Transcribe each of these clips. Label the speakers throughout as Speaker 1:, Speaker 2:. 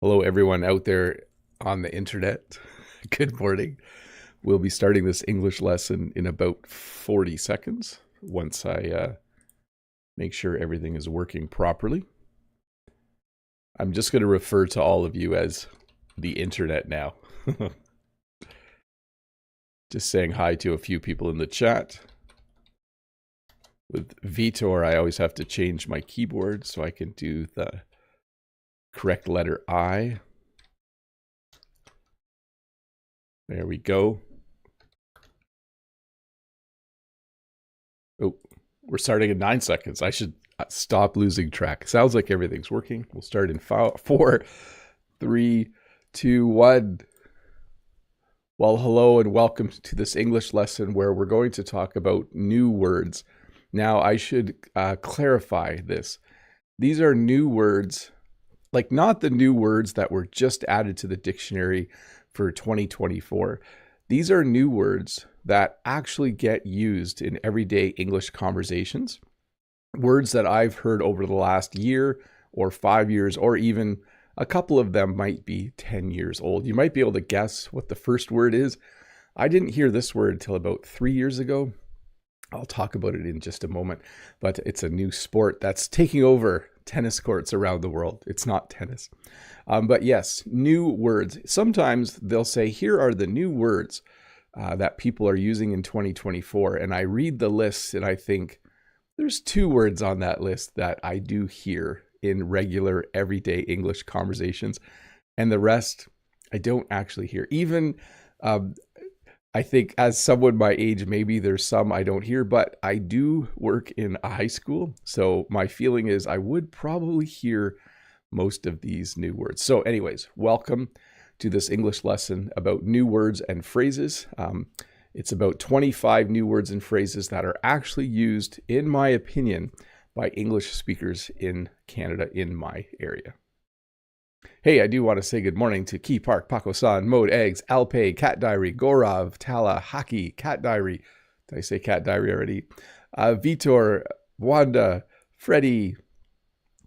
Speaker 1: Hello, everyone out there on the internet. Good morning. We'll be starting this English lesson in about 40 seconds once I make sure everything is working properly. I'm just going to refer to all of you as the internet now. Just saying hi to a few people in the chat. With Vitor, I always have to change my keyboard so I can do the correct letter I. There we go. Oh, we're starting in 9 seconds. I should stop losing track. Sounds like everything's working. We'll start in 4, 3, 2, 1. Well, hello and welcome to this English lesson where we're going to talk about new words. Now, I should clarify this. These are new words, like not the new words that were just added to the dictionary for 2024. These are new words that actually get used in everyday English conversations. Words that I've heard over the last year or 5 years, or even a couple of them might be 10 years old. You might be able to guess what the first word is. I didn't hear this word until about 3 years ago. I'll talk about it in just a moment, but it's a new sport that's taking over tennis courts around the world. It's not tennis. But yes, new words. Sometimes they'll say, here are the new words that people are using in 2024. And I read the list and I think there's 2 words on that list that I do hear in regular everyday English conversations. And the rest I don't actually hear. Even I think as someone my age, maybe there's some I don't hear, but I do work in a high school. So my feeling is I would probably hear most of these new words. So anyways, welcome to this English lesson about new words and phrases. It's about 25 new words and phrases that are actually used, in my opinion, by English speakers in Canada, in my area. Hey, I do want to say good morning to Key Park, Paco-san, Mode Eggs, Alpay, Cat Diary, Gorav, Tala, Haki, Cat Diary. Did I say Cat Diary already? Vitor, Wanda, Freddie,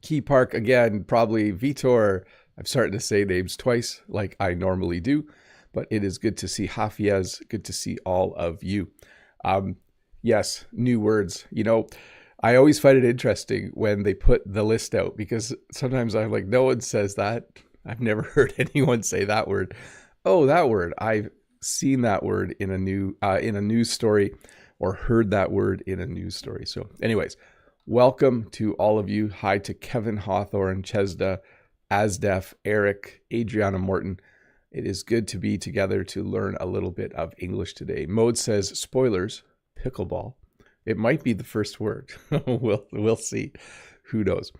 Speaker 1: Key Park again, probably Vitor. I'm starting to say names twice like I normally do, but it is good to see Hafiaz. Good to see all of you. Yes, new words. You know, I always find it interesting when they put the list out because sometimes I'm like, no one says that. I've never heard anyone say that word. Oh, that word. I've seen that word in a news story or heard that word in a news story. So anyways, welcome to all of you. Hi to Kevin Hawthorne, Chesda, Asdef, Eric, Adriana Morton. It is good to be together to learn a little bit of English today. Mode says, spoilers, pickleball. It might be the first word. We'll see. Who knows?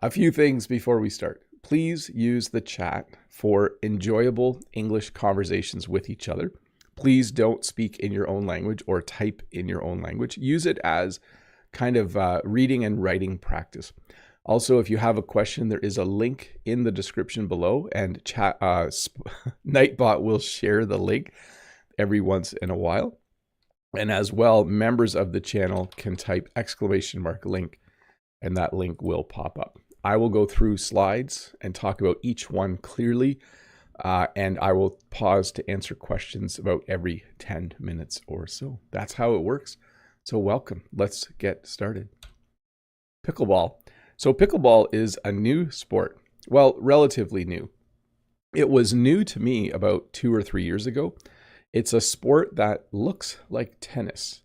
Speaker 1: A few things before we start. Please use the chat for enjoyable English conversations with each other. Please don't speak in your own language or type in your own language. Use it as kind of reading and writing practice. Also, if you have a question, there is a link in the description below, and Nightbot will share the link every once in a while. And as well, members of the channel can type !link, and that link will pop up. I will go through slides and talk about each one clearly, and I will pause to answer questions about every 10 minutes or so. That's how it works. So welcome. Let's get started. Pickleball. So pickleball is a new sport. Well, relatively new. It was new to me about 2 or 3 years ago. It's a sport that looks like tennis,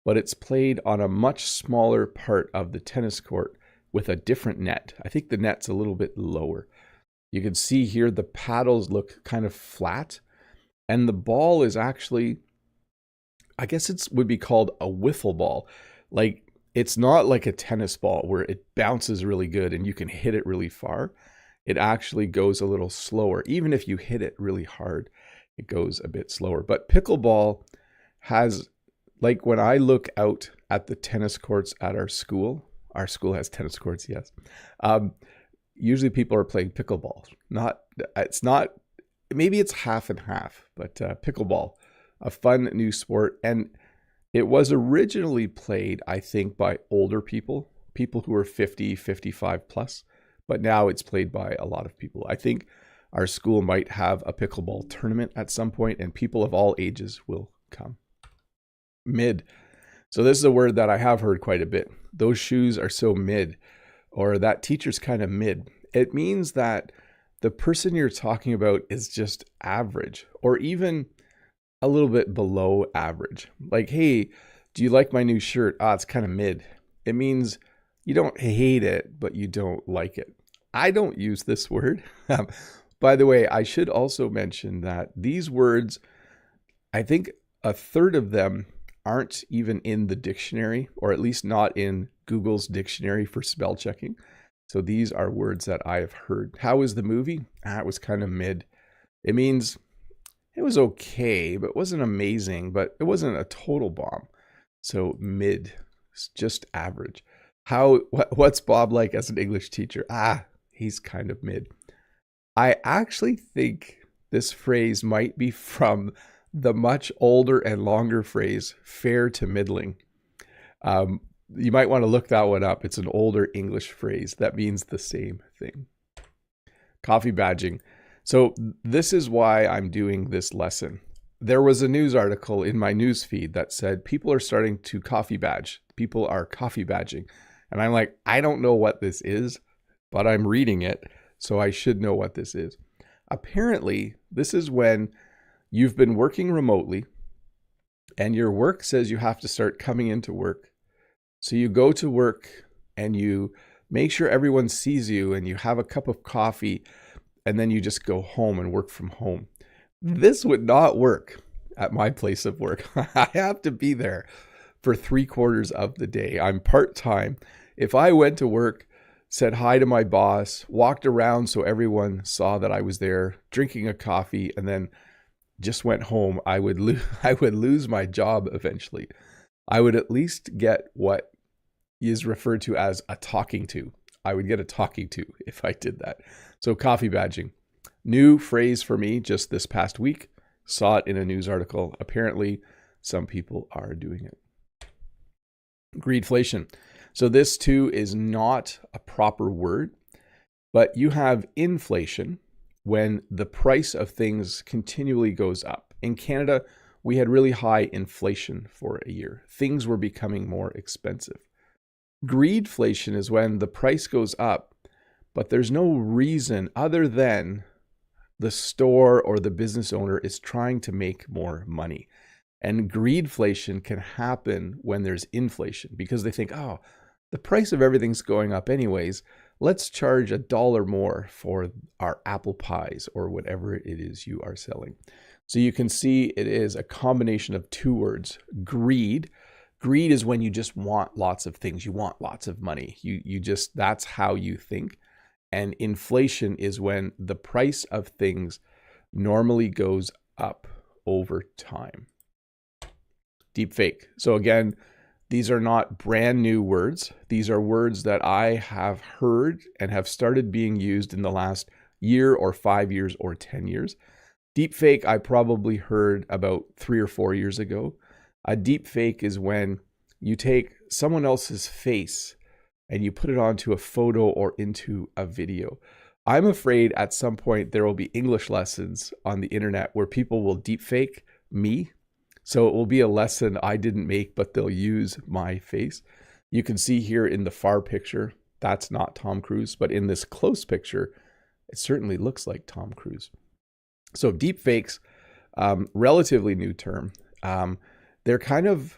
Speaker 1: but it's played on a much smaller part of the tennis court with a different net. I think the net's a little bit lower. You can see here the paddles look kind of flat, and the ball is actually, I guess it would be called a wiffle ball. Like, it's not like a tennis ball where it bounces really good and you can hit it really far. It actually goes a little slower. Even if you hit it really hard, it goes a bit slower. But pickleball has, like when I look out at the tennis courts at our school has tennis courts, yes. Usually people are playing pickleball. Maybe it's half and half, but pickleball, a fun new sport. And it was originally played, I think, by older people who are 50, 55 plus, but now it's played by a lot of people. I think our school might have a pickleball tournament at some point, and people of all ages will come. Mid. So this is a word that I have heard quite a bit. Those shoes are so mid, or that teacher's kind of mid. It means that the person you're talking about is just average, or even a little bit below average. Like, hey, do you like my new shirt? It's kind of mid. It means you don't hate it, but you don't like it. I don't use this word. By the way, I should also mention that these words, I think a third of them aren't even in the dictionary, or at least not in Google's dictionary for spell checking. So these are words that I have heard. How was the movie? It was kind of mid. It means it was okay, but it wasn't amazing, but it wasn't a total bomb. So mid, just average. What's Bob like as an English teacher? He's kind of mid. I actually think this phrase might be from the much older and longer phrase, fair to middling. You might want to look that one up. It's an older English phrase that means the same thing. Coffee badging. So this is why I'm doing this lesson. There was a news article in my news feed that said people are starting to coffee badge. People are coffee badging. And I'm like, I don't know what this is, but I'm reading it, so I should know what this is. Apparently, this is when you've been working remotely and your work says you have to start coming into work. So you go to work and you make sure everyone sees you and you have a cup of coffee, and then you just go home and work from home. This would not work at my place of work. I have to be there for 3/4 of the day. I'm part-time. If I went to work, said hi to my boss, walked around so everyone saw that I was there drinking a coffee, and then just went home, I would lose my job eventually. I would at least get what is referred to as a talking to. I would get a talking to if I did that. So coffee badging. New phrase for me just this past week. Saw it in a news article. Apparently, some people are doing it. Greedflation. So this too is not a proper word, but you have inflation when the price of things continually goes up. In Canada, we had really high inflation for a year. Things were becoming more expensive. Greedflation is when the price goes up, but there's no reason other than the store or the business owner is trying to make more money. And greedflation can happen when there's inflation because they think, the price of everything's going up anyways. Let's charge $1 more for our apple pies or whatever it is you are selling. So you can see it is a combination of two words. Greed. Greed is when you just want lots of things. You want lots of money. You just, that's how you think. And inflation is when the price of things normally goes up over time. Deepfake. So again, these are not brand new words. These are words that I have heard and have started being used in the last year or 5 years or 10 years. Deepfake, I probably heard about 3 or 4 years ago. A deepfake is when you take someone else's face and you put it onto a photo or into a video. I'm afraid at some point there will be English lessons on the internet where people will deepfake me. So it will be a lesson I didn't make, but they'll use my face. You can see here in the far picture, that's not Tom Cruise, but in this close picture, it certainly looks like Tom Cruise. So deepfakes, relatively new term. They're kind of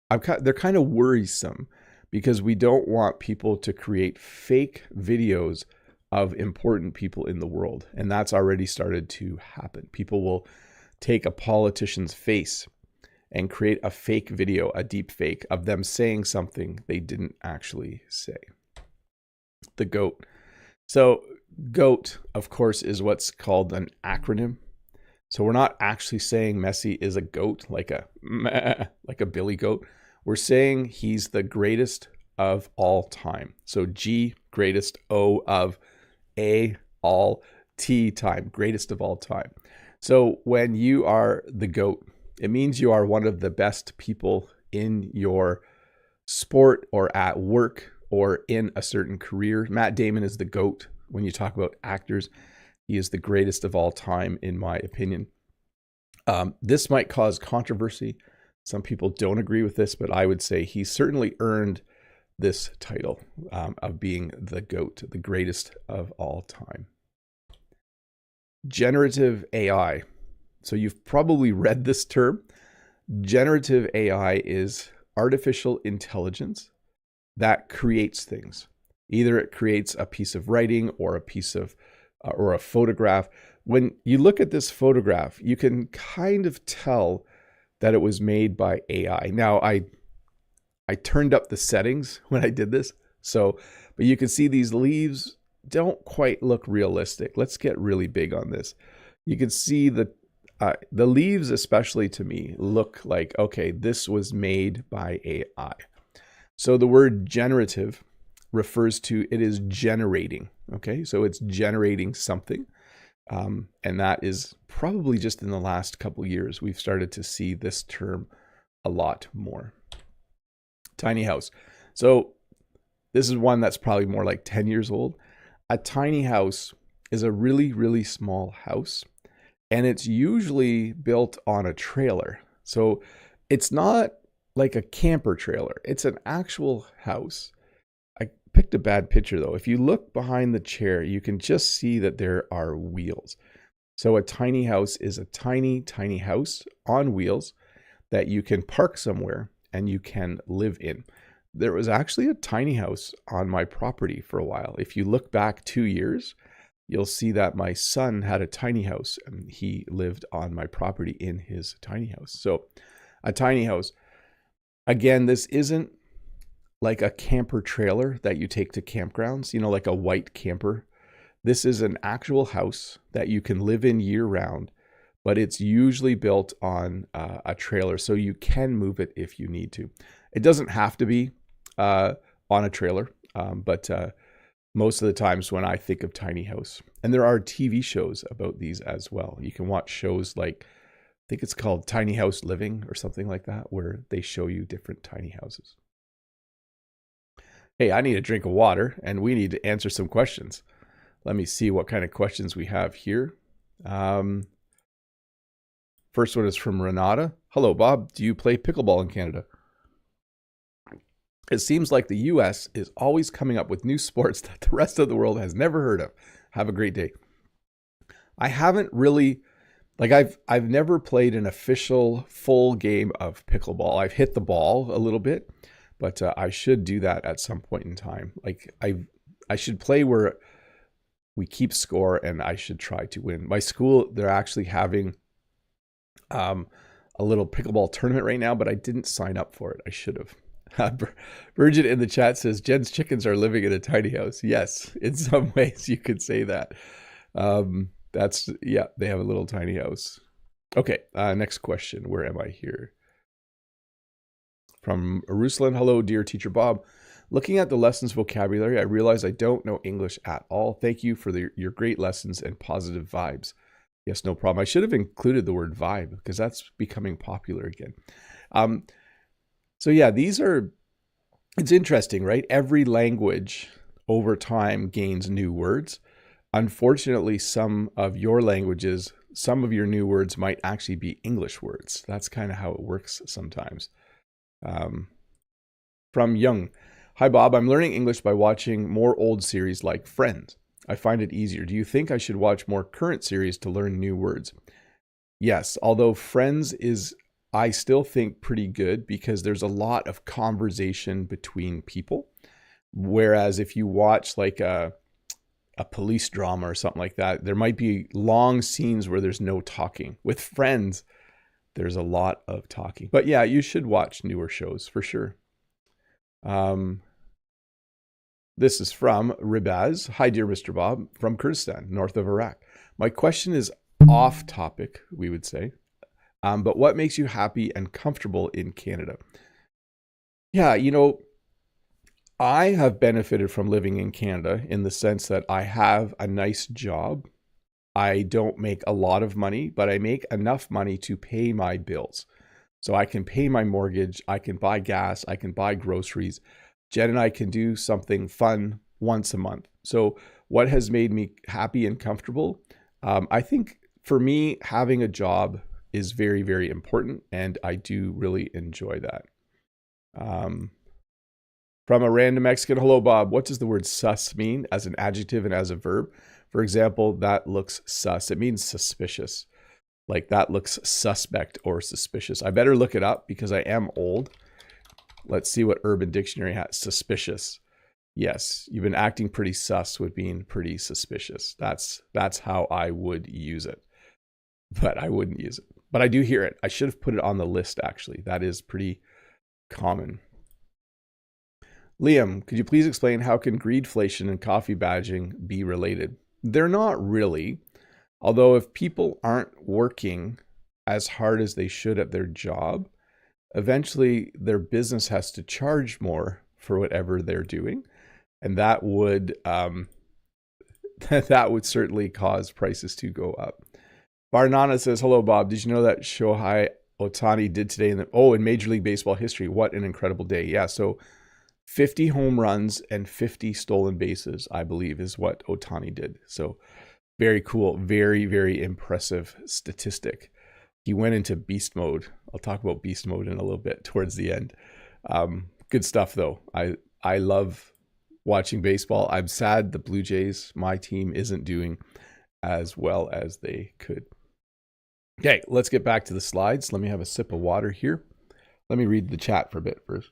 Speaker 1: worrisome because we don't want people to create fake videos of important people in the world. And that's already started to happen. People will take a politician's face and create a fake video, a deep fake of them saying something they didn't actually say. The GOAT. So GOAT, of course, is what's called an acronym. So we're not actually saying Messi is a GOAT, like a billy goat. We're saying he's the greatest of all time. So G, greatest, O of A, all, T, time, greatest of all time. So when you are the GOAT, it means you are one of the best people in your sport or at work or in a certain career. Matt Damon is the GOAT when you talk about actors. He is the greatest of all time, in my opinion. This might cause controversy. Some people don't agree with this, but I would say he certainly earned this title of being the GOAT, the greatest of all time. Generative AI. So you've probably read this term. Generative AI is artificial intelligence that creates things. Either it creates a piece of writing or a piece of or a photograph. When you look at this photograph, you can kind of tell that it was made by AI. Now, I turned up the settings when I did this, but you can see these leaves don't quite look realistic. Let's get really big on this. You can see the leaves, especially to me, look like, okay, this was made by AI. So the word generative refers to, it is generating, okay? So it's generating something. And that is probably just in the last couple years, we've started to see this term a lot more. Tiny house. So this is one that's probably more like 10 years old. A tiny house is a really, really small house, and it's usually built on a trailer. So it's not like a camper trailer. It's an actual house. I picked a bad picture though. If you look behind the chair, you can just see that there are wheels. So a tiny house is a tiny, tiny house on wheels that you can park somewhere and you can live in. There was actually a tiny house on my property for a while. If you look back 2 years, you'll see that my son had a tiny house and he lived on my property in his tiny house. So a tiny house. Again, this isn't like a camper trailer that you take to campgrounds, like a white camper. This is an actual house that you can live in year round, but it's usually built on a trailer, so you can move it if you need to. It doesn't have to be on a trailer, but most of the times when I think of tiny house, and there are TV shows about these as well. You can watch shows like, I think it's called Tiny House Living or something like that, where they show you different tiny houses. Hey, I need a drink of water, and we need to answer some questions. Let me see what kind of questions we have here. First one is from Renata. Hello, Bob. Do you play pickleball in Canada? It seems like the US is always coming up with new sports that the rest of the world has never heard of. Have a great day. I haven't really, I've never played an official full game of pickleball. I've hit the ball a little bit, but I should do that at some point in time. I should play where we keep score, and I should try to win. My school, they're actually having a little pickleball tournament right now, but I didn't sign up for it. I should have. Virgin in the chat says, Jen's chickens are living in a tiny house. Yes, in some ways you could say that. Yeah, they have a little tiny house. Okay, next question. Where am I here? From Ruslan. Hello, dear teacher Bob. Looking at the lessons vocabulary, I realize I don't know English at all. Thank you for your great lessons and positive vibes. Yes, no problem. I should have included the word vibe because that's becoming popular again. So yeah, it's interesting, right? Every language over time gains new words. Unfortunately, some of your new words might actually be English words. That's kind of how it works sometimes. From Young. Hi, Bob. I'm learning English by watching more old series like Friends. I find it easier. Do you think I should watch more current series to learn new words? Yes, although Friends is, I still think, pretty good because there's a lot of conversation between people. Whereas if you watch like a police drama or something like that, there might be long scenes where there's no talking. With Friends, there's a lot of talking. But yeah, you should watch newer shows for sure. This is from Ribaz. Hi, dear Mr. Bob, from Kurdistan, north of Iraq. My question is off topic, we would say. But what makes you happy and comfortable in Canada? Yeah, I have benefited from living in Canada in the sense that I have a nice job. I don't make a lot of money, but I make enough money to pay my bills. So I can pay my mortgage, I can buy gas, I can buy groceries. Jen and I can do something fun once a month. So what has made me happy and comfortable? I think for me, having a job is very, very important, and I do really enjoy that. From a random Mexican, hello, Bob. What does the word sus mean as an adjective and as a verb? For example, that looks sus. It means suspicious. Like that looks suspect or suspicious. I better look it up because I am old. Let's see what Urban Dictionary has. Suspicious. Yes, you've been acting pretty sus with being pretty suspicious. That's how I would use it. But I wouldn't use it. But I do hear it. I should have put it on the list, actually. That is pretty common. Liam, could you please explain how can greedflation and coffee badging be related? They're not really. Although if people aren't working as hard as they should at their job, eventually their business has to charge more for whatever they're doing. And that would that would certainly cause prices to go up. Barnana says, hello, Bob. Did you know that Shohei Ohtani did today in Major League Baseball history? What an incredible day. Yeah, so 50 home runs and 50 stolen bases, I believe, is what Ohtani did. So very cool. Very, very impressive statistic. He went into beast mode. I'll talk about beast mode in a little bit towards the end. Good stuff, though. I love watching baseball. I'm sad the Blue Jays, my team, isn't doing as well as they could. Okay, let's get back to the slides. Let me have a sip of water here. Let me read the chat for a bit first.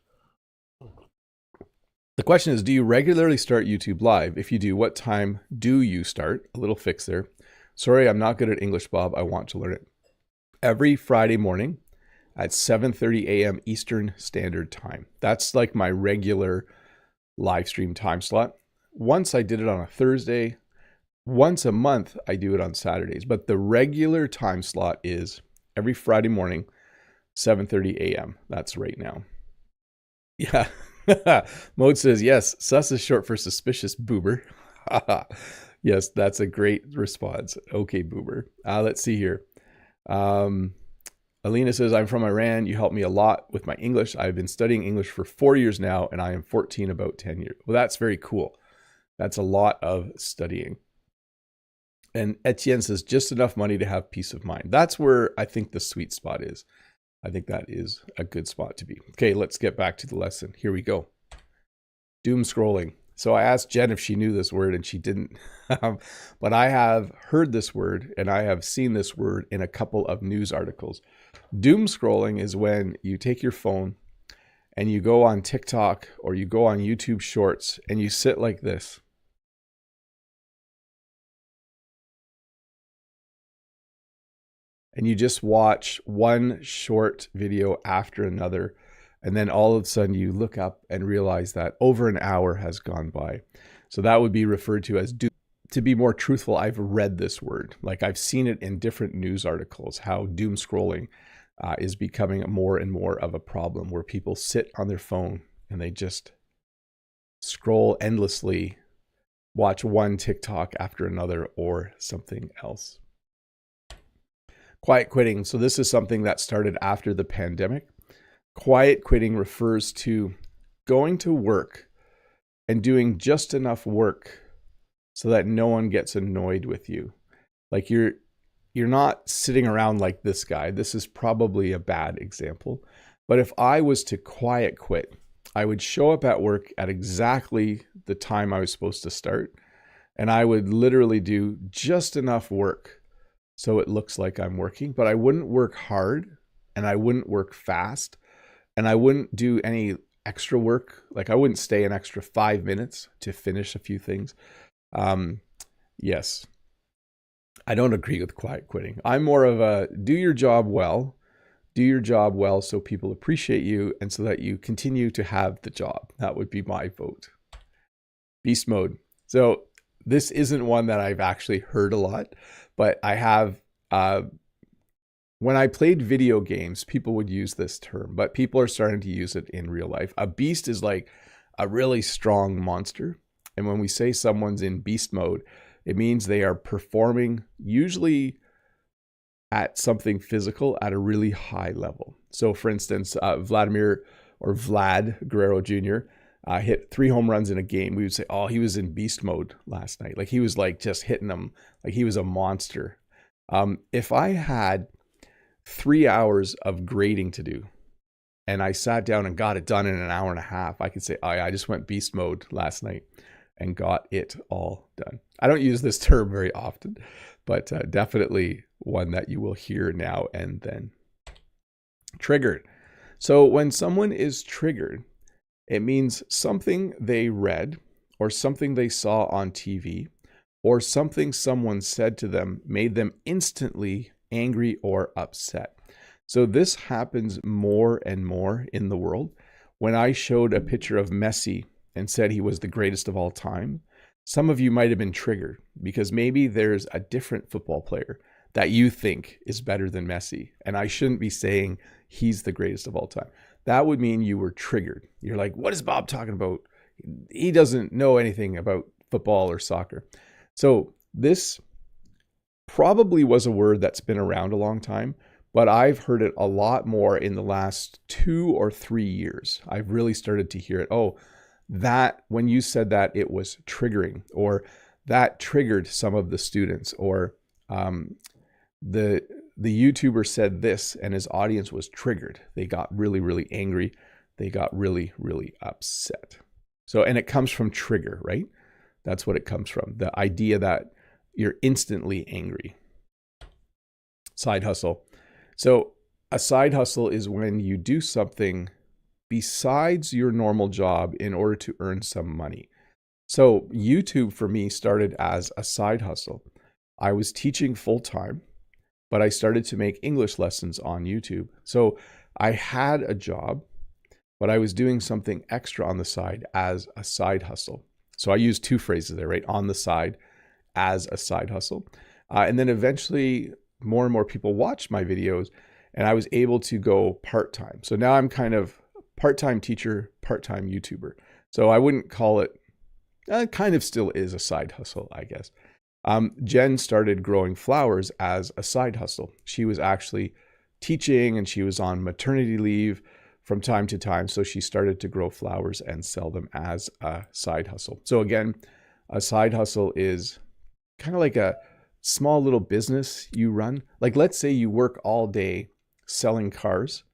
Speaker 1: The question is, do you regularly start YouTube Live? If you do, what time do you start? A little fix there. Sorry, I'm not good at English, Bob. I want to learn it. Every Friday morning at 7:30 a.m. Eastern Standard Time. That's like my regular live stream time slot. Once I did it on a Thursday. Once a month, I do it on Saturdays. But the regular time slot is every Friday morning, 7:30 a.m. That's right now. Yeah. Mode says, yes, sus is short for suspicious, boober. Yes, that's a great response. Okay, boober. Let's see here. Alina says, I'm from Iran. You helped me a lot with my English. I've been studying English for 4 years now, and I am 14, about 10 years. Well, that's very cool. That's a lot of studying. And Etienne says, just enough money to have peace of mind. That's where I think the sweet spot is. I think that is a good spot to be. Okay, let's get back to the lesson. Here we go. Doom scrolling. So I asked Jen if she knew this word and she didn't. But I have heard this word and I have seen this word in a couple of news articles. Doom scrolling is when you take your phone and you go on TikTok or you go on YouTube Shorts and you sit like this. And you just watch one short video after another. And then all of a sudden you look up and realize that over an hour has gone by. So that would be referred to as doom. To be more truthful, I've read this word. Like I've seen it in different news articles, how doom scrolling is becoming more and more of a problem where people sit on their phone and they just scroll endlessly, watch one TikTok after another or something else. Quiet quitting. So this is something that started after the pandemic. Quiet quitting refers to going to work and doing just enough work so that no one gets annoyed with you. Like you're not sitting around like this guy. This is probably a bad example. But if I was to quiet quit, I would show up at work at exactly the time I was supposed to start. And I would literally do just enough work so it looks like I'm working, but I wouldn't work hard and I wouldn't work fast and I wouldn't do any extra work. Like I wouldn't stay an extra 5 minutes to finish a few things. Yes, I don't agree with quiet quitting. I'm more of a do your job well so people appreciate you and so that you continue to have the job. That would be my vote. Beast mode. So this isn't one that I've actually heard a lot, but I have, when I played video games, people would use this term, but people are starting to use it in real life. A beast is like a really strong monster. And when we say someone's in beast mode, it means they are performing usually at something physical at a really high level. So for instance, Vlad Guerrero Jr., hit 3 home runs in a game, we would say, oh, he was in beast mode last night. Like he was like just hitting them like he was a monster. If I had 3 hours of grading to do and I sat down and got it done in an hour and a half, I could say, oh, yeah, I just went beast mode last night and got it all done. I don't use this term very often, but definitely one that you will hear now and then. Triggered. So when someone is triggered, it means something they read or something they saw on TV or something someone said to them made them instantly angry or upset. So this happens more and more in the world. When I showed a picture of Messi and said he was the greatest of all time, some of you might have been triggered because maybe there's a different football player that you think is better than Messi. And I shouldn't be saying he's the greatest of all time. That would mean you were triggered. You're like, what is Bob talking about? He doesn't know anything about football or soccer. So this probably was a word that's been around a long time, but I've heard it a lot more in the last 2 or 3 years. I've really started to hear it. Oh, that when you said that, it was triggering, or that triggered some of the students, or the YouTuber said this and his audience was triggered. They got really, really angry. They got really, really upset. So, and it comes from trigger, right? That's what it comes from. The idea that you're instantly angry. Side hustle. So a side hustle is when you do something besides your normal job in order to earn some money. So YouTube for me started as a side hustle. I was teaching full time, but I started to make English lessons on YouTube. So I had a job, but I was doing something extra on the side as a side hustle. So I used 2 phrases there, right? On the side as a side hustle. And then eventually more and more people watched my videos and I was able to go part-time. So now I'm kind of part-time teacher, part-time YouTuber. So I wouldn't call it, kind of still is a side hustle, I guess. Jen started growing flowers as a side hustle. She was actually teaching and she was on maternity leave from time to time. So she started to grow flowers and sell them as a side hustle. So again, a side hustle is kind of like a small little business you run. Like let's say you work all day selling cars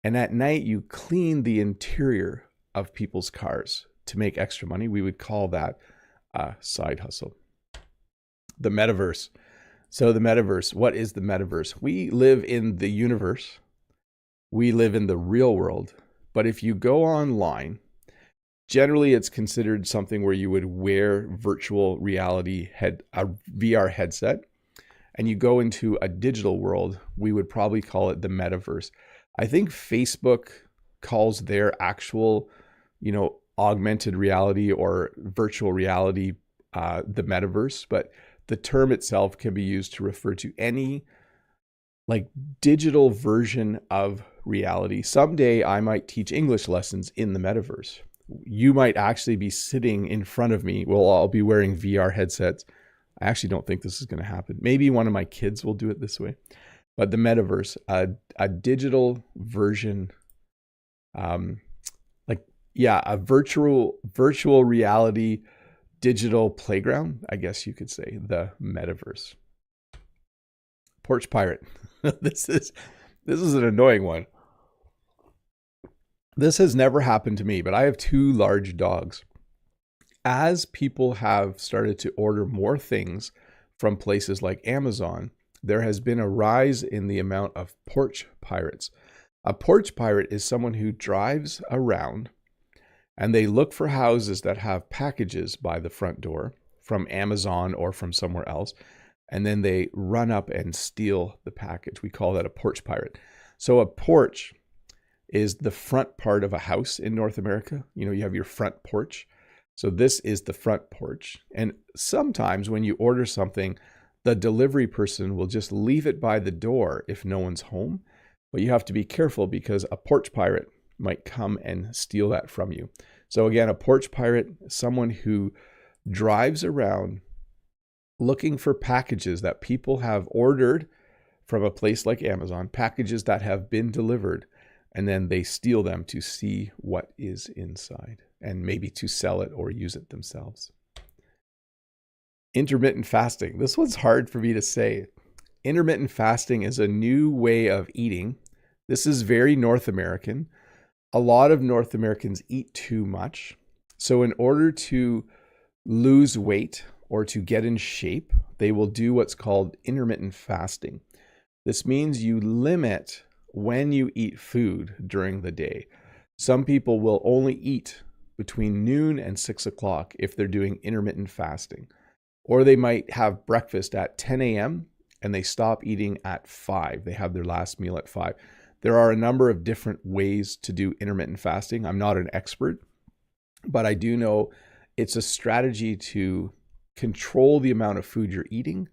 Speaker 1: and at night you clean the interior of people's cars to make extra money. We would call that a side hustle. The metaverse. So the metaverse, what is the metaverse? We live in the universe. We live in the real world. But if you go online, generally it's considered something where you would wear virtual reality a VR headset, and you go into a digital world. We would probably call it the metaverse. I think Facebook calls their actual, augmented reality or virtual reality the metaverse, but the term itself can be used to refer to any like digital version of reality. Someday I might teach English lessons in the metaverse. You might actually be sitting in front of me. Well, I'll be wearing VR headsets. I actually don't think this is going to happen. Maybe one of my kids will do it this way. But the metaverse, a digital version, a virtual reality digital playground, I guess you could say, the metaverse. Porch pirate. This is an annoying one. This has never happened to me, but I have 2 large dogs. As people have started to order more things from places like Amazon, there has been a rise in the amount of porch pirates. A porch pirate is someone who drives around and they look for houses that have packages by the front door from Amazon or from somewhere else, and then they run up and steal the package. We call that a porch pirate. So a porch is the front part of a house in North America. You have your front porch. So this is the front porch. And sometimes when you order something, the delivery person will just leave it by the door if no one's home. But you have to be careful because a porch pirate might come and steal that from you. So again, a porch pirate, someone who drives around looking for packages that people have ordered from a place like Amazon, packages that have been delivered, and then they steal them to see what is inside. and maybe to sell it or use it themselves. Intermittent fasting. This one's hard for me to say. Intermittent fasting is a new way of eating. This is very North American. A lot of North Americans eat too much. So in order to lose weight or to get in shape, they will do what's called intermittent fasting. This means you limit when you eat food during the day. Some people will only eat between noon and 6 o'clock if they're doing intermittent fasting. Or they might have breakfast at 10 a.m. and they stop eating at 5. They have their last meal at 5. There are a number of different ways to do intermittent fasting. I'm not an expert, but I do know it's a strategy to control the amount of food you're eating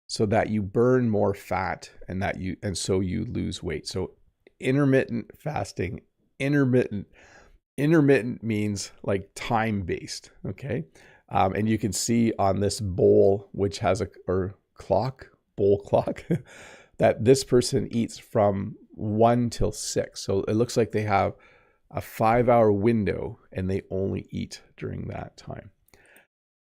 Speaker 1: so that you burn more fat and so you lose weight. So intermittent fasting, intermittent means like time-based, okay? And you can see on this bowl, which has bowl clock, that this person eats from 1 till 6. So it looks like they have a 5-hour window and they only eat during that time.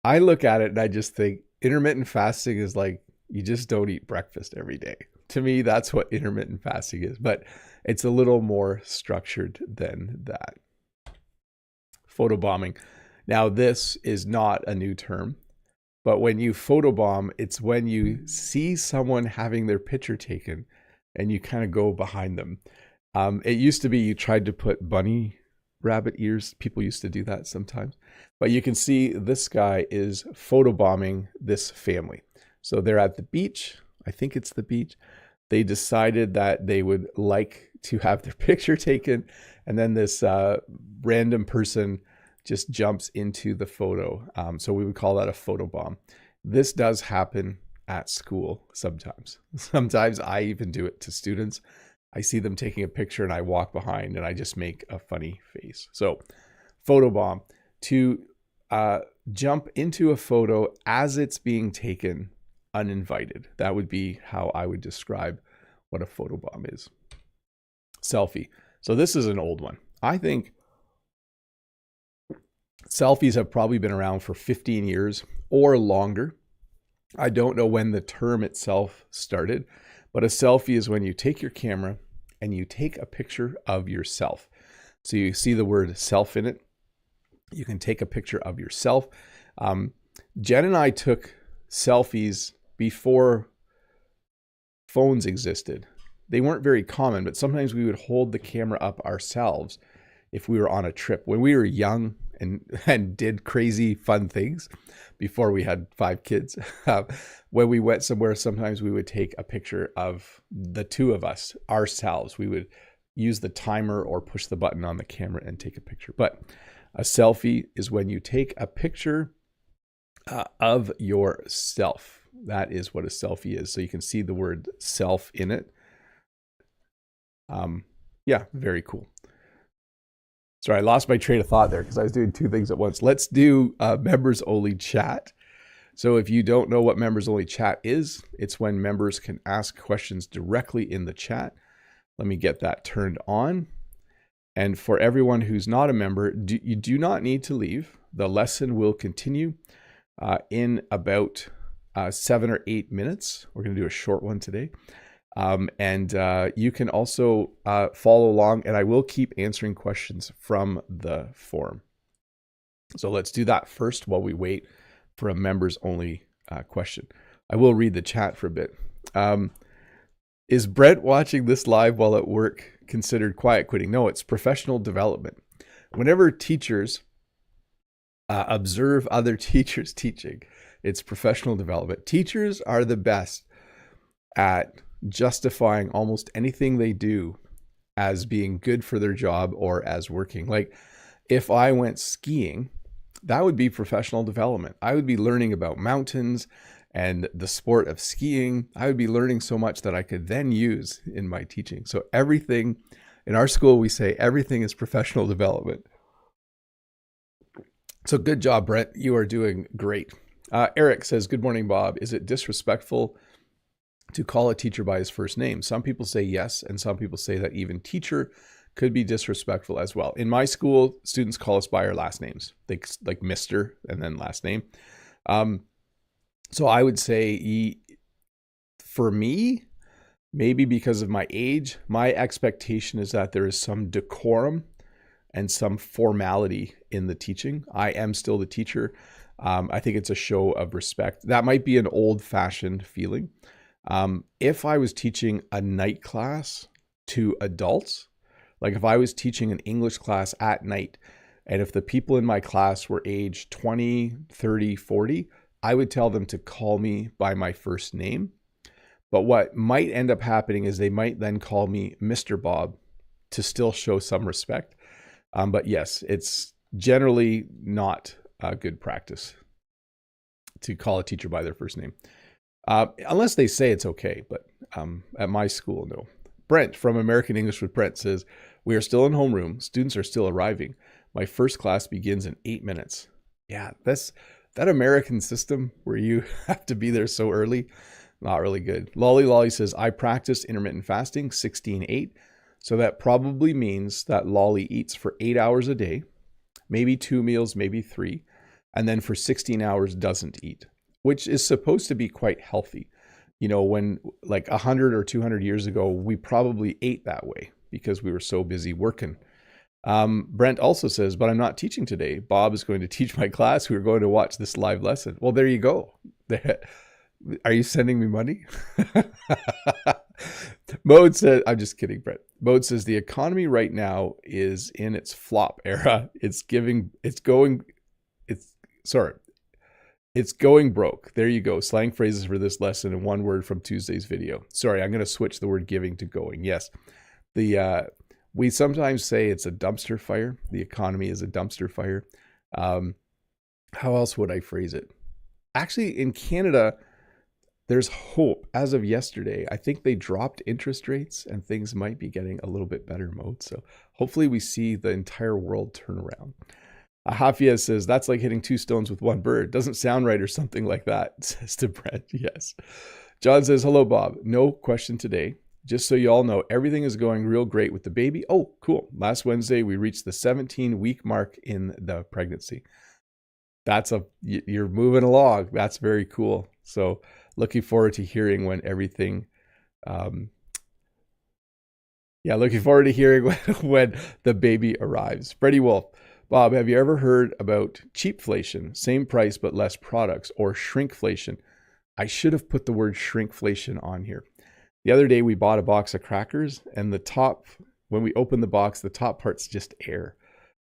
Speaker 1: I look at it and I just think intermittent fasting is like, you just don't eat breakfast every day. To me, that's what intermittent fasting is, but it's a little more structured than that. Photobombing. Now, this is not a new term, but when you photobomb, it's when you see someone having their picture taken and you kind of go behind them. It used to be you tried to put bunny rabbit ears. People used to do that sometimes. But you can see this guy is photobombing this family. So they're at the beach. I think it's the beach. They decided that they would like to have their picture taken. And then this random person just jumps into the photo. So we would call that a photobomb. This does happen at school sometimes. Sometimes I even do it to students. I see them taking a picture and I walk behind and I just make a funny face. So photobomb, to jump into a photo as it's being taken uninvited. That would be how I would describe what a photobomb is. Selfie. So this is an old one. I think selfies have probably been around for 15 years or longer. I don't know when the term itself started, but a selfie is when you take your camera and you take a picture of yourself. So you see the word self in it. You can take a picture of yourself. Jen and I took selfies before phones existed. They weren't very common, but sometimes we would hold the camera up ourselves if we were on a trip. When we were young and did crazy fun things before we had 5 kids, when we went somewhere, sometimes we would take a picture of the two of us ourselves. We would use the timer or push the button on the camera and take a picture. But a selfie is when you take a picture of yourself. That is what a selfie is. So you can see the word self in it. Yeah, very cool. Sorry, I lost my train of thought there because I was doing 2 things at once. Let's do members only chat. So if you don't know what members only chat is, it's when members can ask questions directly in the chat. Let me get that turned on. And for everyone who's not a member, you do not need to leave. The lesson will continue in about 7 or 8 minutes. We're going to do a short one today. And you can also follow along, and I will keep answering questions from the forum. So let's do that first while we wait for a members only question. I will read the chat for a bit. Is Brent watching this live while at work considered quiet quitting? No, it's professional development. Whenever teachers observe other teachers teaching, it's professional development. Teachers are the best at justifying almost anything they do as being good for their job or as working. Like if I went skiing, that would be professional development. I would be learning about mountains and the sport of skiing. I would be learning so much that I could then use in my teaching. So everything in our school, we say everything is professional development. So good job, Brent. You are doing great. Eric says, good morning, Bob. Is it disrespectful to call a teacher by his first name? Some people say yes, and some people say that even teacher could be disrespectful as well. In my school, students call us by our last names, like Mr. and then last name. So I would say, for me, maybe because of my age, my expectation is that there is some decorum and some formality in the teaching. I am still the teacher. I think it's a show of respect. That might be an old-fashioned feeling. If I was teaching a night class to adults, like if I was teaching an English class at night, and if the people in my class were age 20, 30, 40, I would tell them to call me by my first name. But what might end up happening is they might then call me Mr. Bob to still show some respect. But yes, it's generally not a good practice to call a teacher by their first name. Unless they say it's okay, but at my school, no. Brent from American English with Brent says, we are still in homeroom. Students are still arriving. My first class begins in 8 minutes. Yeah, that American system where you have to be there so early, not really good. Lolly says, I practice intermittent fasting, 16-8. So that probably means that Lolly eats for 8 hours a day, maybe 2 meals, maybe 3, and then for 16 hours doesn't eat, which is supposed to be quite healthy. You know, when like 100 or 200 years ago, we probably ate that way because we were so busy working. Brent also says, but I'm not teaching today. Bob is going to teach my class. We're going to watch this live lesson. Well, there you go. Are you sending me money? Mode says, I'm just kidding, Brent. Mode says the economy right now is in its flop era. It's going broke. There you go. Slang phrases for this lesson and one word from Tuesday's video. Sorry, I'm going to switch the word giving to going. Yes. We sometimes say it's a dumpster fire. The economy is a dumpster fire. How else would I phrase it? Actually, in Canada, there's hope. As of yesterday, I think they dropped interest rates and things might be getting a little bit better, Mode. So hopefully we see the entire world turn around. Hafia says, that's like hitting 2 stones with 1 bird. Doesn't sound right or something like that, says to Brent. Yes. John says, hello, Bob. No question today. Just so you all know, everything is going real great with the baby. Oh, cool. Last Wednesday, we reached the 17-week mark in the pregnancy. You're moving along. That's very cool. So looking forward to hearing when everything, looking forward to hearing when the baby arrives. Freddie Wolf, Bob, have you ever heard about cheapflation, same price but less products, or shrinkflation? I should have put the word shrinkflation on here. The other day we bought a box of crackers and when we open the box, the top part's just air.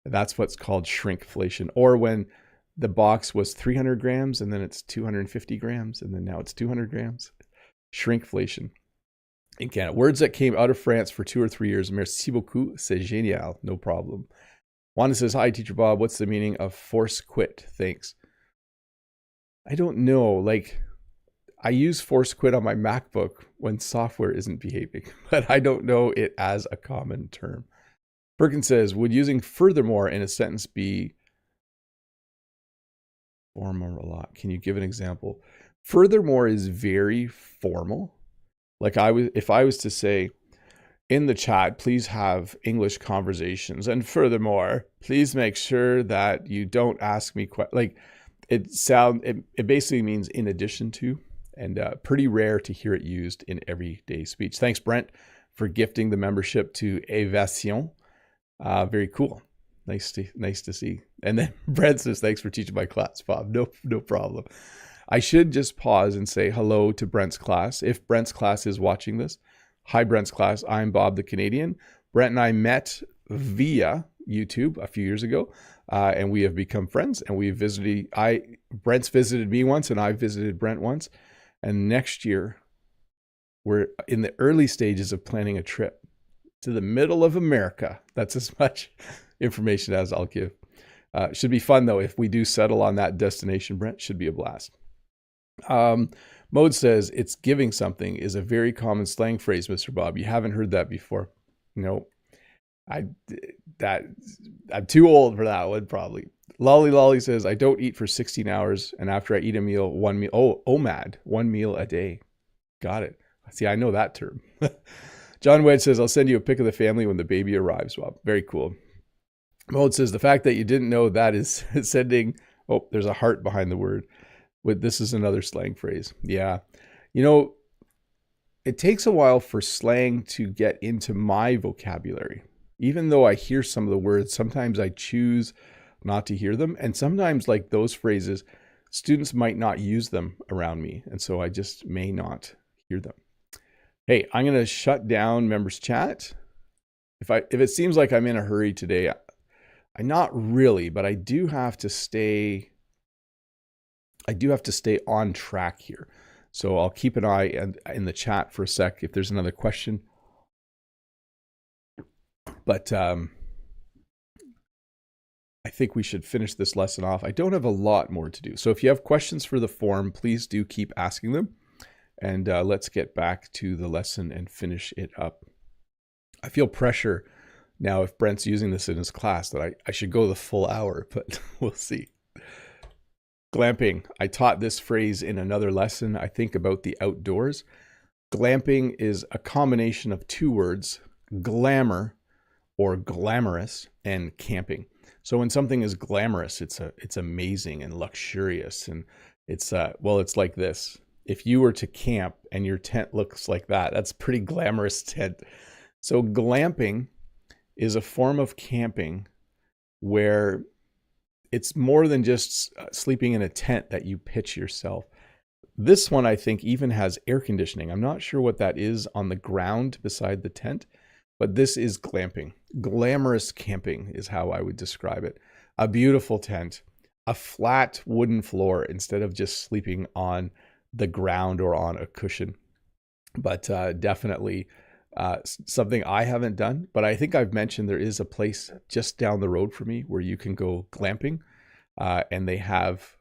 Speaker 1: That's what's called shrinkflation. Or when the box was 300 grams and then it's 250 grams and then now it's 200 grams. Shrinkflation. In Canada, words that came out of France for 2 or 3 years. Merci beaucoup. C'est génial. No problem. Wanda says, hi, Teacher Bob. What's the meaning of force quit? Thanks. I don't know. Like, I use force quit on my MacBook when software isn't behaving, but I don't know it as a common term. Perkins says, would using furthermore in a sentence be formal a lot? Can you give an example? Furthermore is very formal. Like if I was to say in the chat, please have English conversations. And furthermore, please make sure that you don't ask me it basically means in addition to, and pretty rare to hear it used in everyday speech. Thanks, Brent, for gifting the membership to Evasion. Very cool. Nice to see. And then Brent says, thanks for teaching my class, Bob. No problem. I should just pause and say hello to Brent's class. If Brent's class is watching this, hi, Brent's class. I'm Bob the Canadian. Brent and I met via YouTube a few years ago, and we have become friends. And Brent's visited me once, and I visited Brent once. And next year, we're in the early stages of planning a trip to the middle of America. That's as much information as I'll give. Should be fun, though. If we do settle on that destination, Brent, should be a blast. Mode says, it's giving something is a very common slang phrase, Mr. Bob. You haven't heard that before. No, I'm too old for that one, probably. Lolly says, I don't eat for 16 hours. And after I eat a meal, 1 meal, OMAD, 1 meal a day. Got it. See, I know that term. John Wedge says, I'll send you a pic of the family when the baby arrives. Well, very cool. Mode says, the fact that you didn't know that is sending, oh, there's a heart behind the word. This is another slang phrase. Yeah. You know, it takes a while for slang to get into my vocabulary. Even though I hear some of the words, sometimes I choose not to hear them. And sometimes, like those phrases, students might not use them around me. And so I just may not hear them. Hey, I'm going to shut down members chat. If it seems like I'm in a hurry today, I'm not really, but I do have to stay on track here. So I'll keep an eye in the chat for a sec if there's another question. But I think we should finish this lesson off. I don't have a lot more to do. So if you have questions for the forum, please do keep asking them. And let's get back to the lesson and finish it up. I feel pressure now if Brent's using this in his class that I should go the full hour, but we'll see. Glamping. I taught this phrase in another lesson, I think, about the outdoors. Glamping is a combination of two words, glamour or glamorous, and camping. So when something is glamorous, it's amazing and luxurious, and it's like this. If you were to camp and your tent looks like that, that's a pretty glamorous tent. So glamping is a form of camping where it's more than just sleeping in a tent that you pitch yourself. This one, I think, even has air conditioning. I'm not sure what that is on the ground beside the tent, but this is glamping. Glamorous camping is how I would describe it. A beautiful tent, a flat wooden floor instead of just sleeping on the ground or on a cushion. But definitely something I haven't done, but I think I've mentioned there is a place just down the road from me where you can go glamping, and they have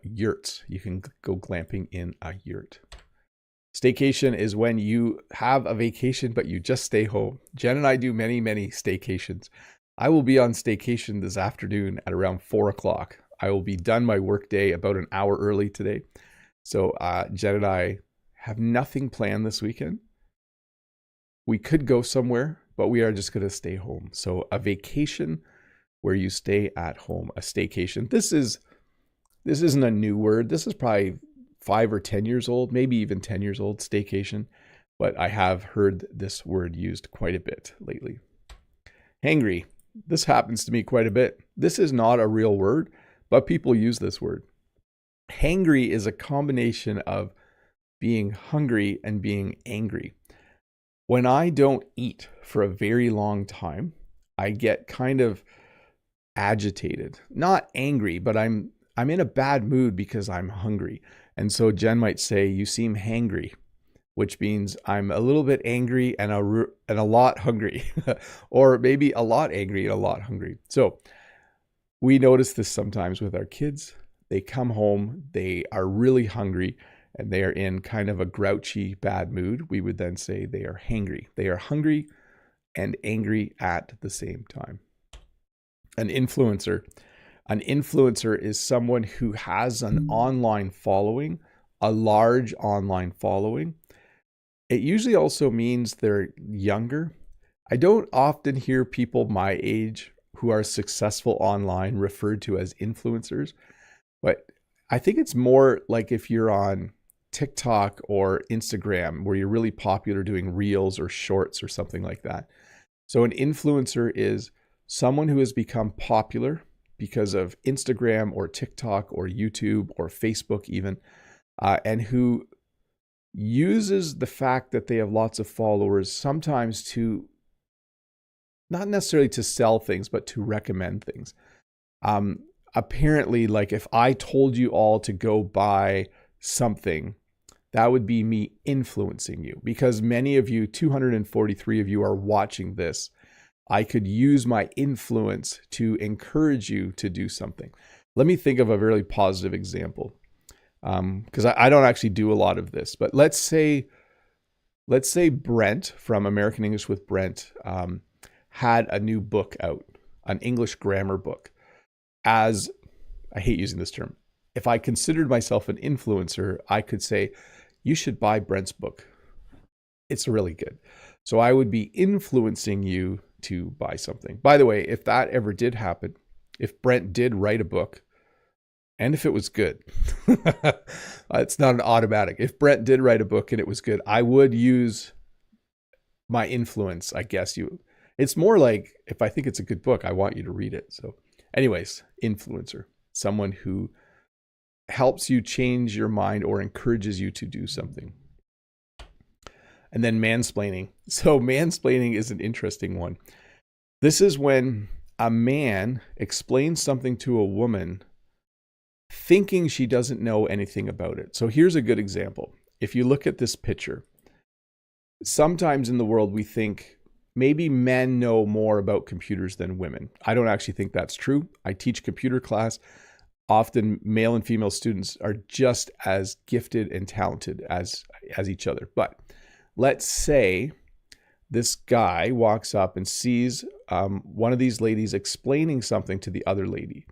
Speaker 1: yurts. You can go glamping in a yurt. Staycation is when you have a vacation, but you just stay home. Jen and I do many, many staycations. I will be on staycation this afternoon at around 4 o'clock. I will be done my work day about an hour early today. So Jen and I have nothing planned this weekend. We could go somewhere, but we are just going to stay home. So a vacation where you stay at home, a staycation. This isn't a new word. This is probably 5 or 10 years old, maybe even 10 years old, staycation. But I have heard this word used quite a bit lately. Hangry. This happens to me quite a bit. This is not a real word, but people use this word. Hangry is a combination of being hungry and being angry. When I don't eat for a very long time, I get kind of agitated. Not angry, but I'm in a bad mood because I'm hungry. And so Jen might say, "You seem hangry," which means I'm a little bit angry and a lot hungry, or maybe a lot angry and a lot hungry. So we notice this sometimes with our kids. They come home, they are really hungry, and they are in kind of a grouchy, bad mood. We would then say they are hangry. They are hungry and angry at the same time. An influencer. An influencer is someone who has an online following, a large online following. It usually also means they're younger. I don't often hear people my age who are successful online referred to as influencers, but I think it's more like if you're on TikTok or Instagram where you're really popular doing reels or shorts or something like that. So an influencer is someone who has become popular because of Instagram or TikTok or YouTube or Facebook even, and who uses the fact that they have lots of followers sometimes to, not necessarily to sell things, but to recommend things. Apparently, like if I told you all to go buy something, that would be me influencing you, because many of you, 243 of you, are watching this. I could use my influence to encourage you to do something. Let me think of a really positive example, because I don't actually do a lot of this, but let's say Brent from American English with Brent had a new book out, an English grammar book. As, I hate using this term, if I considered myself an influencer, I could say, you should buy Brent's book. It's really good. So I would be influencing you to buy something. By the way, if that ever did happen, if Brent did write a book, and if it was good, it's not an automatic. If Brent did write a book and it was good, I would use my influence, I guess. It's more like, if I think it's a good book, I want you to read it. So anyways, influencer, someone who helps you change your mind or encourages you to do something. And then mansplaining. So mansplaining is an interesting one. This is when a man explains something to a woman thinking she doesn't know anything about it. So here's a good example. If you look at this picture, sometimes in the world we think maybe men know more about computers than women. I don't actually think that's true. I teach computer class. Often male and female students are just as gifted and talented as each other. But let's say this guy walks up and sees one of these ladies explaining something to the other lady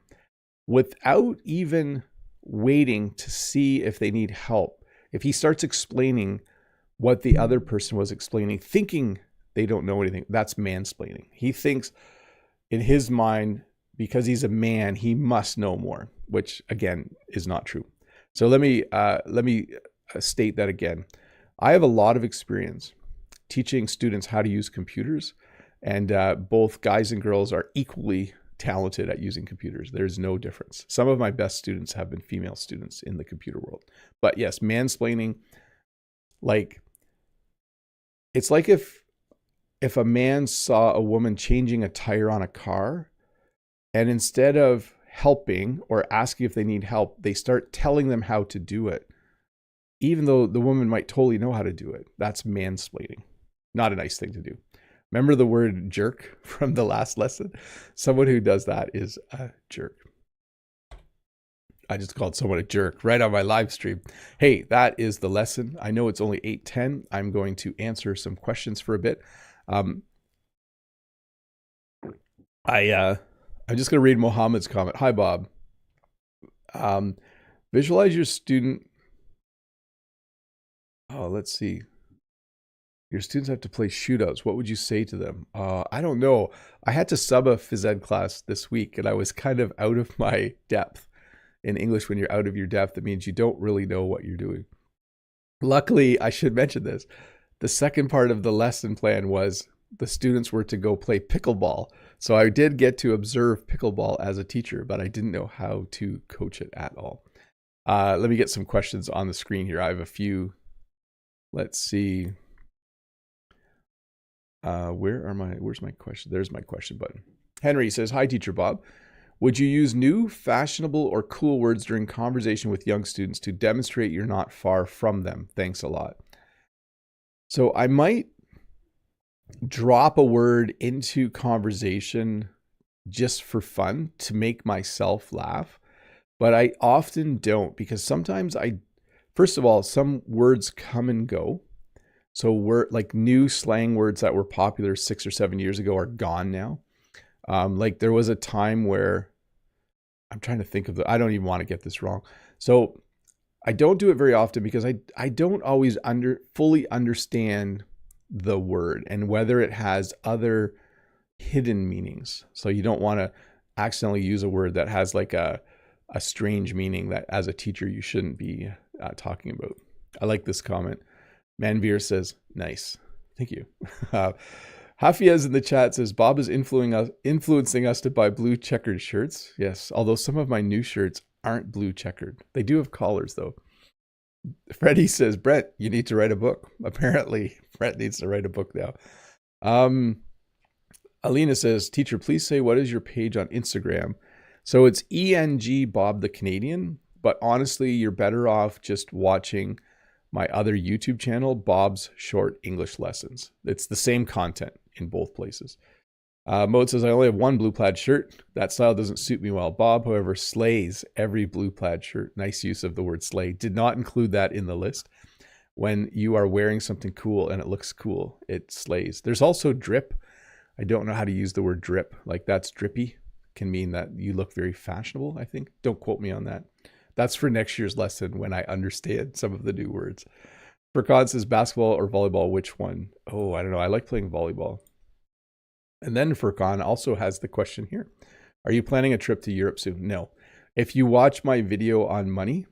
Speaker 1: without even waiting to see if they need help. If he starts explaining what the other person was explaining, thinking they don't know anything, that's mansplaining. He thinks in his mind, because he's a man, he must know more, which again is not true. So let me state that again. I have a lot of experience teaching students how to use computers, and both guys and girls are equally talented at using computers. There's no difference. Some of my best students have been female students in the computer world. But yes, mansplaining, like, it's like if a man saw a woman changing a tire on a car, and instead of helping or asking if they need help, they start telling them how to do it, even though the woman might totally know how to do it. That's mansplaining. Not a nice thing to do. Remember the word jerk from the last lesson? Someone who does that is a jerk. I just called someone a jerk right on my live stream. Hey, that is the lesson. I know it's only 8:10. I'm going to answer some questions for a bit. I'm just going to read Mohammed's comment. Hi, Bob. Visualize your student. Oh, let's see. Your students have to play shootouts. What would you say to them? I don't know. I had to sub a phys ed class this week, and I was kind of out of my depth. In English, when you're out of your depth, it means you don't really know what you're doing. Luckily, I should mention this. The second part of the lesson plan was the students were to go play pickleball. So I did get to observe pickleball as a teacher, but I didn't know how to coach it at all. Let me get some questions on the screen here. I have a few. Let's see. Where's my question? There's my question button. Henry says, hi, Teacher Bob. Would you use new, fashionable, or cool words during conversation with young students to demonstrate you're not far from them? Thanks a lot. So I might drop a word into conversation just for fun to make myself laugh, but I often don't, because sometimes first of all, some words come and go. So like new slang words that were popular 6 or 7 years ago are gone now. Like there was a time where I'm trying to think of I don't even want to get this wrong. So I don't do it very often because I don't always fully understand the word and whether it has other hidden meanings. So you don't want to accidentally use a word that has like a strange meaning that as a teacher you shouldn't be talking about. I like this comment. Manveer says, nice. Thank you. Hafiaz in the chat says, Bob is influencing us to buy blue checkered shirts. Yes, although some of my new shirts aren't blue checkered. They do have collars though. Freddie says, Brent, you need to write a book. Apparently, Brent needs to write a book now. Alina says, teacher, please say, what is your page on Instagram? So it's ENG Bob the Canadian, but honestly, you're better off just watching my other YouTube channel, Bob's Short English Lessons. It's the same content in both places. Mode says, I only have one blue plaid shirt. That style doesn't suit me well. Bob, however, slays every blue plaid shirt. Nice use of the word slay. Did not include that in the list. When you are wearing something cool and it looks cool, it slays. There's also drip. I don't know how to use the word drip. Like that's drippy. Can mean that you look very fashionable, I think. Don't quote me on that. That's for next year's lesson when I understand some of the new words. Furkan says basketball or volleyball, which one? Oh, I don't know. I like playing volleyball. And then Furkan also has the question here. Are you planning a trip to Europe soon? No. If you watch my video on money,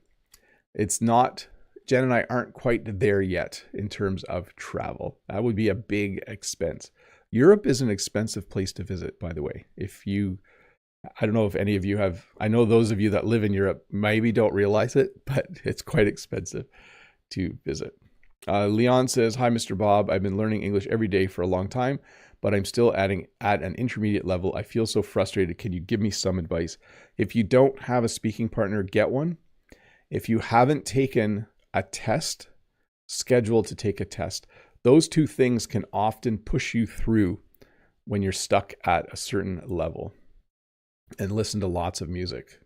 Speaker 1: it's not, Jen and I aren't quite there yet in terms of travel. That would be a big expense. Europe is an expensive place to visit, by the way. I don't know if any of you have, I know those of you that live in Europe maybe don't realize it, but it's quite expensive to visit. Leon says, hi, Mr. Bob. I've been learning English every day for a long time, but I'm still at an intermediate level. I feel so frustrated. Can you give me some advice? If you don't have a speaking partner, get one. If you haven't taken a test, schedule to take a test. Those two things can often push you through when you're stuck at a certain level. And listen to lots of music.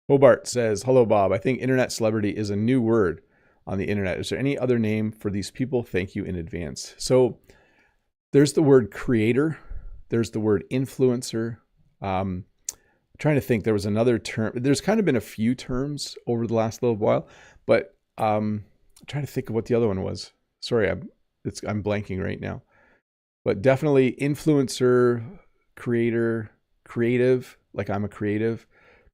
Speaker 1: Hobart says, hello, Bob. I think internet celebrity is a new word on the internet. Is there any other name for these people? Thank you in advance. So there's the word creator. There's the word influencer. Trying to think, there was another term. There's kind of been a few terms over the last little while, but I'm trying to think of what the other one was. Sorry, I'm blanking right now. But definitely influencer, creator, creative, like I'm a creative,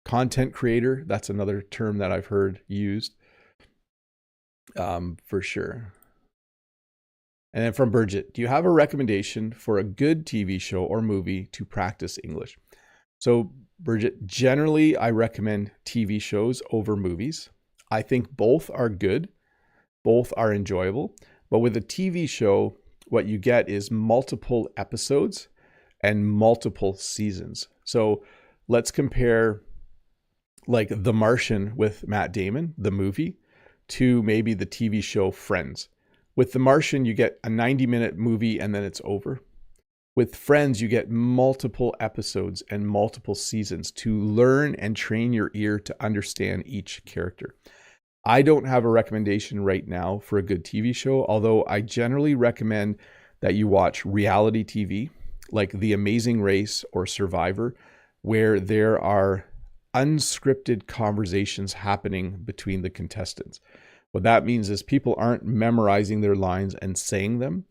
Speaker 1: content creator. That's another term that I've heard used for sure. And then from Bridget, do you have a recommendation for a good TV show or movie to practice English? So Bridget, generally I recommend TV shows over movies. I think both are good. Both are enjoyable. But with a TV show, what you get is multiple episodes and multiple seasons. So let's compare like The Martian with Matt Damon, the movie, to maybe the TV show Friends. With The Martian, you get a 90-minute movie and then it's over. With Friends, you get multiple episodes and multiple seasons to learn and train your ear to understand each character. I don't have a recommendation right now for a good TV show, although I generally recommend that you watch reality TV like The Amazing Race or Survivor, where there are unscripted conversations happening between the contestants. What that means is people aren't memorizing their lines and saying them.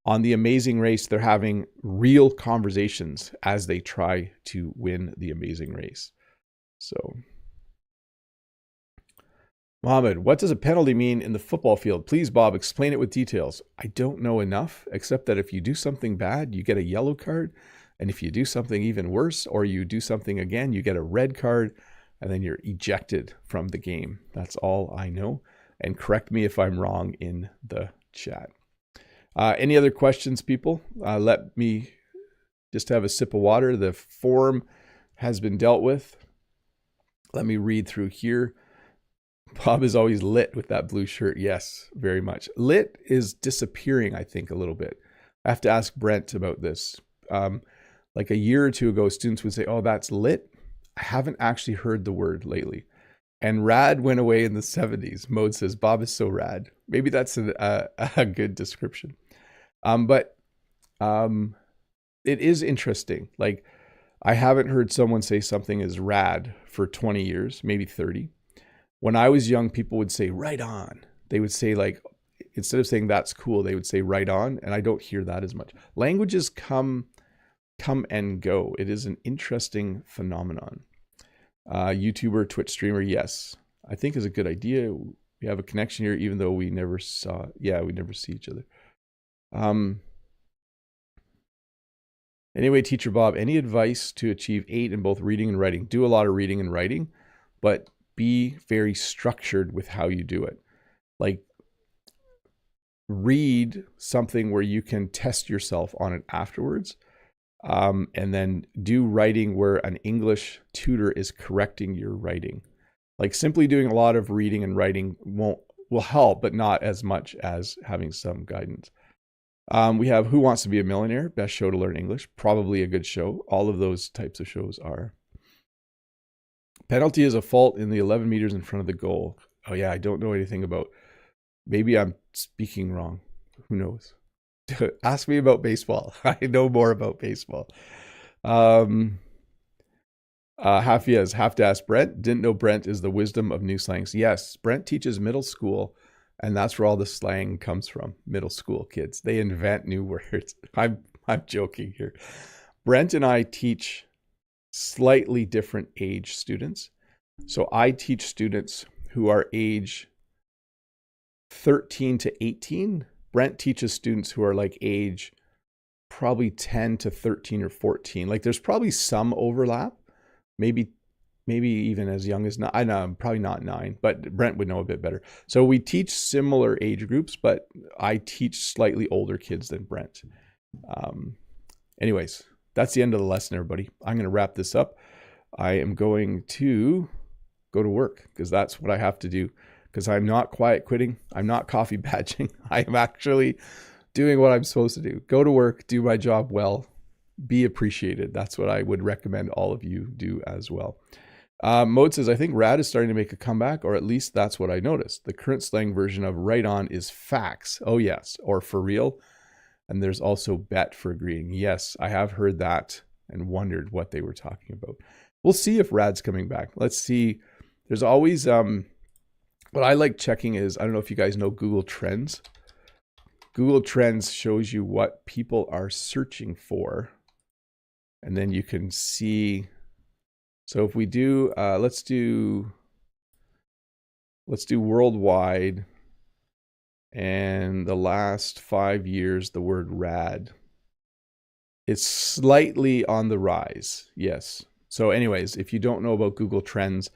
Speaker 1: On The Amazing Race, they're having real conversations as they try to win The Amazing Race. So, Mohammed, what does a penalty mean in the football field? Please, Bob, explain it with details. I don't know enough, except that if you do something bad, you get a yellow card. And if you do something even worse, or you do something again, you get a red card, and then you're ejected from the game. That's all I know. And correct me if I'm wrong in the chat. Any other questions, people? Let me just have a sip of water. The form has been dealt with. Let me read through here. Bob is always lit with that blue shirt. Yes, very much. Lit is disappearing, I think, a little bit. I have to ask Brent about this. Like a year or two ago, students would say, oh, that's lit. I haven't actually heard the word lately. And rad went away in the 70s. Mode says, Bob is so rad. Maybe that's a good description. But it is interesting. Like, I haven't heard someone say something is rad for 20 years, maybe 30. When I was young, people would say, right on. They would say, like, instead of saying that's cool, they would say right on. And I don't hear that as much. Languages come and go. It is an interesting phenomenon. YouTuber, Twitch streamer, yes. I think is a good idea. We have a connection here, even though we never saw, we never see each other. Anyway, Teacher Bob, any advice to achieve 8 in both reading and writing? Do a lot of reading and writing, but be very structured with how you do it. Like, read something where you can test yourself on it afterwards. And then do writing where an English tutor is correcting your writing. Like, simply doing a lot of reading and writing will help, but not as much as having some guidance. We have Who Wants to Be a Millionaire? Best show to learn English. Probably a good show. All of those types of shows are. Penalty is a fault in the 11 meters in front of the goal. Oh yeah, I don't know anything about. Maybe I'm speaking wrong. Who knows? Ask me about baseball. I know more about baseball. Hafiz, have to ask Brent. Didn't know Brent is the wisdom of new slangs. Yes, Brent teaches middle school And that's where all the slang comes from. Middle school kids, they invent new words. I'm joking here. Brent and I teach slightly different age students. So I teach students who are age 13 to 18. Brent teaches students who are like age probably 10 to 13 or 14. Like there's probably some overlap, maybe even as young as 9. I know, probably not 9, but Brent would know a bit better. So we teach similar age groups, but I teach slightly older kids than Brent. Anyways, that's the end of the lesson, everybody. I'm going to wrap this up. I am going to go to work because that's what I have to do, because I'm not quiet quitting. I'm not coffee badging. I am actually doing what I'm supposed to do. Go to work, do my job well, be appreciated. That's what I would recommend all of you do as well. Mode says, I think rad is starting to make a comeback, or at least that's what I noticed. The current slang version of right on is facts. Oh yes, or for real. And there's also bet for agreeing. Yes, I have heard that and wondered what they were talking about. We'll see if rad's coming back. Let's see. There's always, what I like checking is, I don't know if you guys know Google Trends. Google Trends shows you what people are searching for. And then you can see, so if we do, let's do worldwide, and the last 5 years, the word rad. It's slightly on the rise, yes. So anyways, if you don't know about Google Trends,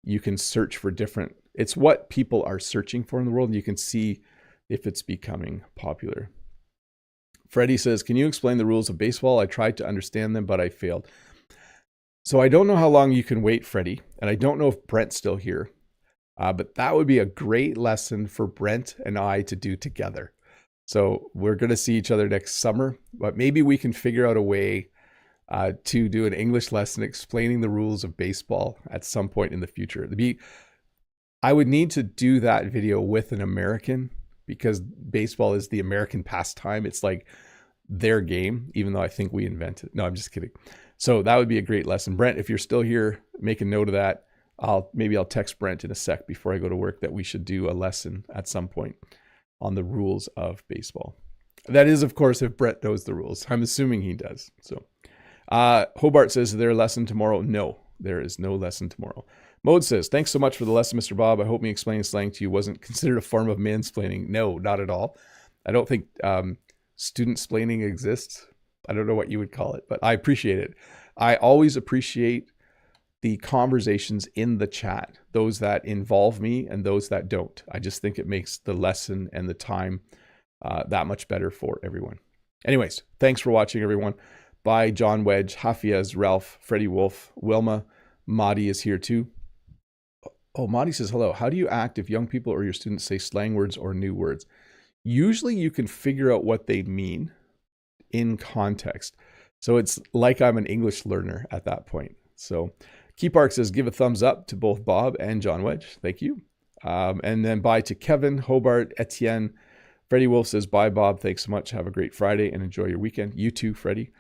Speaker 1: you can search for different, it's what people are searching for in the world, and you can see if it's becoming popular. Freddie says, can you explain the rules of baseball? I tried to understand them, but I failed. So I don't know how long you can wait, Freddie, and I don't know if Brent's still here, but that would be a great lesson for Brent and I to do together. So we're going to see each other next summer, but maybe we can figure out a way to do an English lesson explaining the rules of baseball at some point in the future. I would need to do that video with an American, because baseball is the American pastime. It's like their game, even though I think we invented it. No, I'm just kidding. So that would be a great lesson. Brent, if you're still here, make a note of that. Maybe I'll text Brent in a sec before I go to work that we should do a lesson at some point on the rules of baseball. That is, of course, if Brent knows the rules. I'm assuming he does. So Hobart says, is there a lesson tomorrow? No, there is no lesson tomorrow. Mode says, thanks so much for the lesson, Mr. Bob. I hope me explaining slang to you wasn't considered a form of mansplaining. No, not at all. I don't think student-splaining exists. I don't know what you would call it, but I appreciate it. I always appreciate the conversations in the chat, those that involve me and those that don't. I just think it makes the lesson and the time that much better for everyone. Anyways, thanks for watching, everyone. Bye, John Wedge, Hafiaz, Ralph, Freddie Wolf, Wilma, Madi is here too. Oh, Madi says, hello. How do you act if young people or your students say slang words or new words? Usually you can figure out what they mean in context. So it's like I'm an English learner at that point. So Keypark says, give a thumbs up to both Bob and John Wedge. Thank you. And then bye to Kevin, Hobart, Etienne. Freddie Wolf says, bye, Bob. Thanks so much. Have a great Friday and enjoy your weekend. You too, Freddie.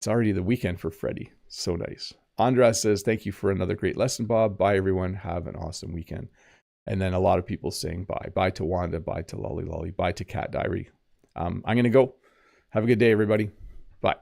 Speaker 1: It's already the weekend for Freddie. So nice. Andras says, thank you for another great lesson, Bob. Bye, everyone. Have an awesome weekend. And then a lot of people saying bye. Bye to Wanda. Bye to Lolly Lolly. Bye to Cat Diary. I'm going to go. Have a good day, everybody. Bye.